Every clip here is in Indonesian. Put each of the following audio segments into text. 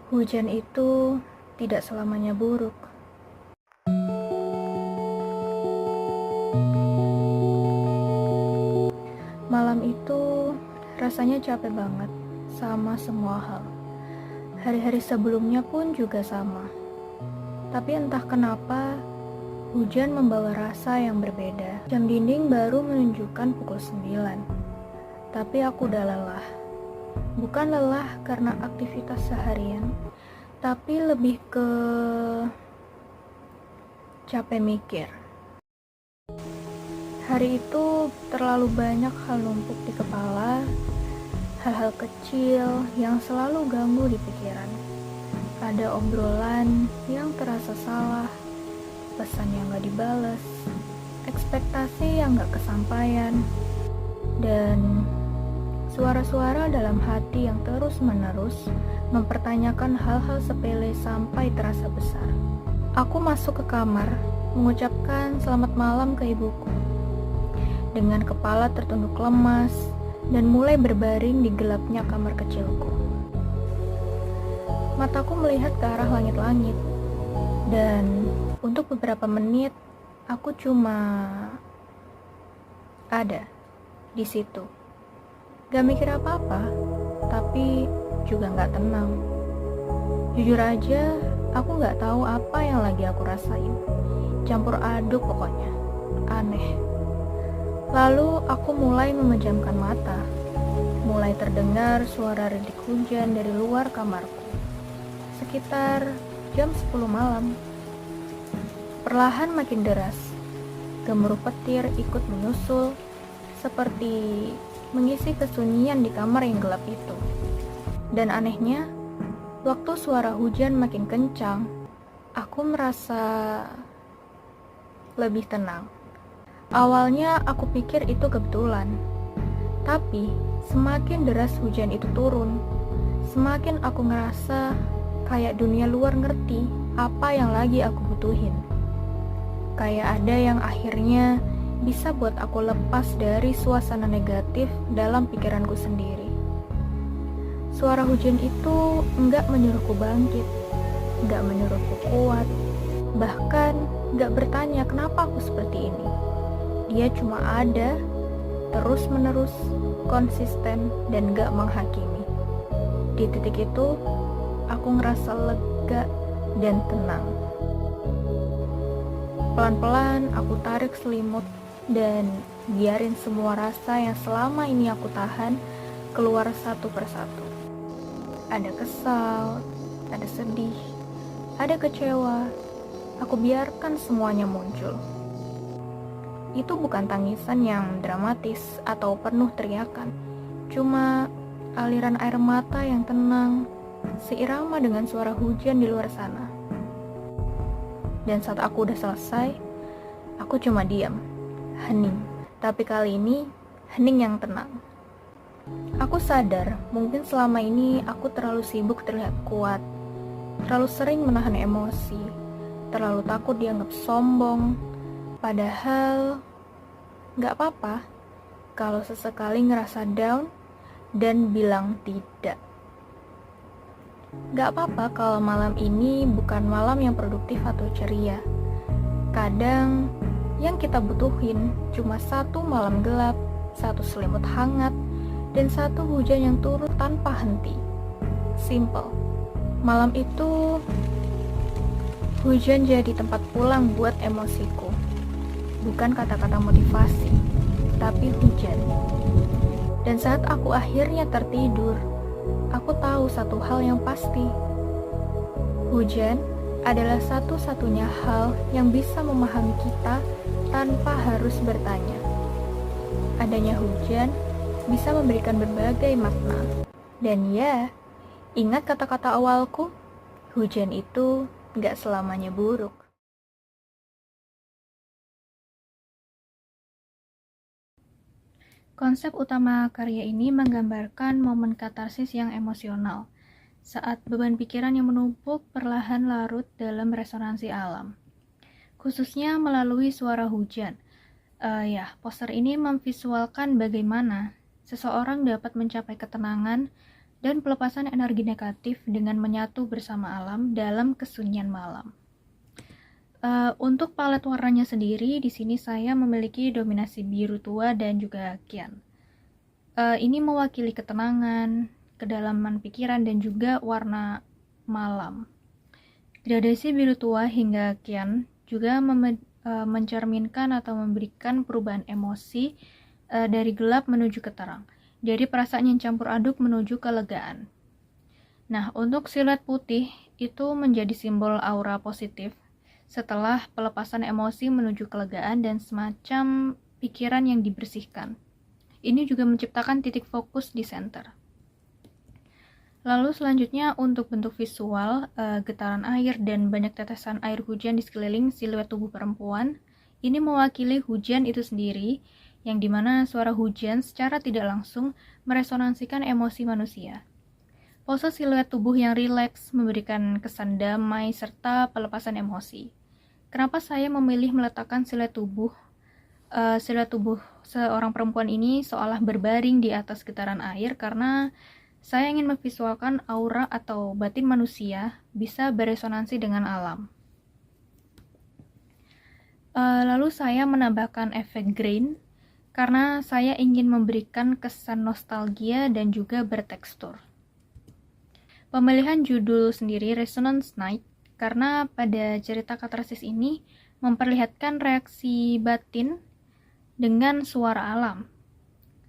Hujan itu tidak selamanya buruk. Malam itu rasanya capek banget sama semua hal. Hari-hari sebelumnya pun juga sama. Tapi entah kenapa, hujan membawa rasa yang berbeda. Jam dinding baru menunjukkan pukul 9. Tapi aku udah lelah. Bukan lelah karena aktivitas seharian, tapi lebih ke capek mikir. Hari itu terlalu banyak hal numpuk di kepala, hal-hal kecil yang selalu ganggu di pikiran. Ada obrolan yang terasa salah, pesan yang gak dibales, ekspektasi yang gak kesampaian, dan suara-suara dalam hati yang terus-menerus mempertanyakan hal-hal sepele sampai terasa besar. Aku masuk ke kamar, mengucapkan selamat malam ke ibuku. Dengan kepala tertunduk lemas dan mulai berbaring di gelapnya kamar kecilku. Mataku melihat ke arah langit-langit, dan untuk beberapa menit aku cuma ada di situ. Gak mikir apa-apa, tapi juga gak tenang. Jujur aja, aku gak tahu apa yang lagi aku rasain. Campur aduk pokoknya, aneh. Lalu aku mulai memejamkan mata. Mulai terdengar suara rintik hujan dari luar kamarku. Sekitar jam 10 malam. Perlahan makin deras. Gemuruh petir ikut menyusul, seperti mengisi kesunyian di kamar yang gelap itu. Dan anehnya, waktu suara hujan makin kencang, aku merasa lebih tenang. Awalnya aku pikir itu kebetulan, tapi semakin deras hujan itu turun, semakin aku ngerasa kayak dunia luar ngerti apa yang lagi aku butuhin. Kayak ada yang akhirnya bisa buat aku lepas dari suasana negatif dalam pikiranku sendiri. Suara hujan itu enggak menyuruhku bangkit, enggak menyuruhku kuat, bahkan enggak bertanya kenapa aku seperti ini. Dia cuma ada, terus-menerus, konsisten, dan enggak menghakimi. Di titik itu, aku ngerasa lega dan tenang. Pelan-pelan aku tarik selimut dan biarin semua rasa yang selama ini aku tahan keluar satu persatu. Ada kesal, ada sedih, ada kecewa. Aku biarkan semuanya muncul. Itu bukan tangisan yang dramatis atau penuh teriakan. Cuma aliran air mata yang tenang, seirama dengan suara hujan di luar sana. Dan saat aku udah selesai, aku cuma diam, hening. Tapi kali ini, hening yang tenang. Aku sadar, mungkin selama ini aku terlalu sibuk terlihat kuat, terlalu sering menahan emosi, terlalu takut dianggap sombong. Padahal, gak apa-apa kalau sesekali ngerasa down dan bilang tidak. Gak apa-apa kalau malam ini bukan malam yang produktif atau ceria. Kadang yang kita butuhin cuma satu malam gelap, satu selimut hangat, dan satu hujan yang turun tanpa henti. Simple. Malam itu hujan jadi tempat pulang buat emosiku. Bukan kata-kata motivasi, tapi hujan. Dan saat aku akhirnya tertidur, aku tahu satu hal yang pasti. Hujan adalah satu-satunya hal yang bisa memahami kita tanpa harus bertanya. Adanya hujan bisa memberikan berbagai makna. Dan ya, ingat kata-kata awalku, hujan itu gak selamanya buruk. Konsep utama karya ini menggambarkan momen katarsis yang emosional, saat beban pikiran yang menumpuk perlahan larut dalam resonansi alam. Khususnya melalui suara hujan. Poster ini memvisualkan bagaimana seseorang dapat mencapai ketenangan dan pelepasan energi negatif dengan menyatu bersama alam dalam kesunyian malam. Untuk palet warnanya sendiri, di sini saya memiliki dominasi biru tua dan juga kyan. Ini mewakili ketenangan, kedalaman pikiran, dan juga warna malam. Gradasi biru tua hingga kyan juga mencerminkan atau memberikan perubahan emosi dari gelap menuju ke terang, dari perasaan yang campur aduk menuju kelegaan. Nah, untuk siluet putih itu menjadi simbol aura positif setelah pelepasan emosi menuju kelegaan dan semacam pikiran yang dibersihkan. Ini juga menciptakan titik fokus di center. Lalu selanjutnya untuk bentuk visual, getaran air dan banyak tetesan air hujan di sekeliling siluet tubuh perempuan, ini mewakili hujan itu sendiri, yang dimana suara hujan secara tidak langsung meresonansikan emosi manusia. Pose siluet tubuh yang rileks memberikan kesan damai serta pelepasan emosi. Kenapa saya memilih meletakkan siluet tubuh seorang perempuan ini seolah berbaring di atas getaran air? Karena saya ingin memvisualkan aura atau batin manusia bisa beresonansi dengan alam. Lalu saya menambahkan efek grain karena saya ingin memberikan kesan nostalgia dan juga bertekstur. Pemilihan judul sendiri Resonance Night karena pada cerita katarsis ini memperlihatkan reaksi batin dengan suara alam.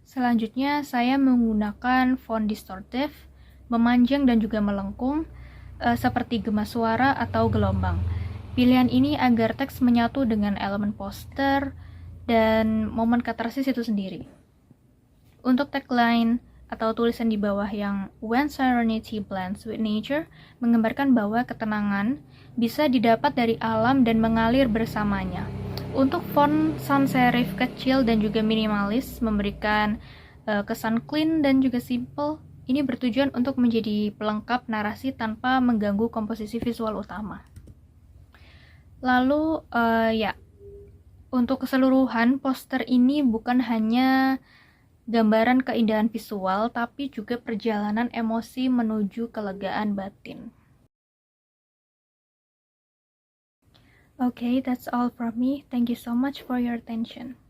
Selanjutnya saya menggunakan font distortif, memanjang dan juga melengkung seperti gema suara atau gelombang. Pilihan ini agar teks menyatu dengan elemen poster dan momen katarsis itu sendiri. Untuk tagline atau tulisan di bawah yang When Serenity Blends with Nature menggambarkan bahwa ketenangan bisa didapat dari alam dan mengalir bersamanya. Untuk font sans serif kecil dan juga minimalis memberikan kesan clean dan juga simple. Ini bertujuan untuk menjadi pelengkap narasi tanpa mengganggu komposisi visual utama. Lalu untuk keseluruhan poster ini bukan hanya gambaran keindahan visual, tapi juga perjalanan emosi menuju kelegaan batin. Okay, that's all from me. Thank you so much for your attention.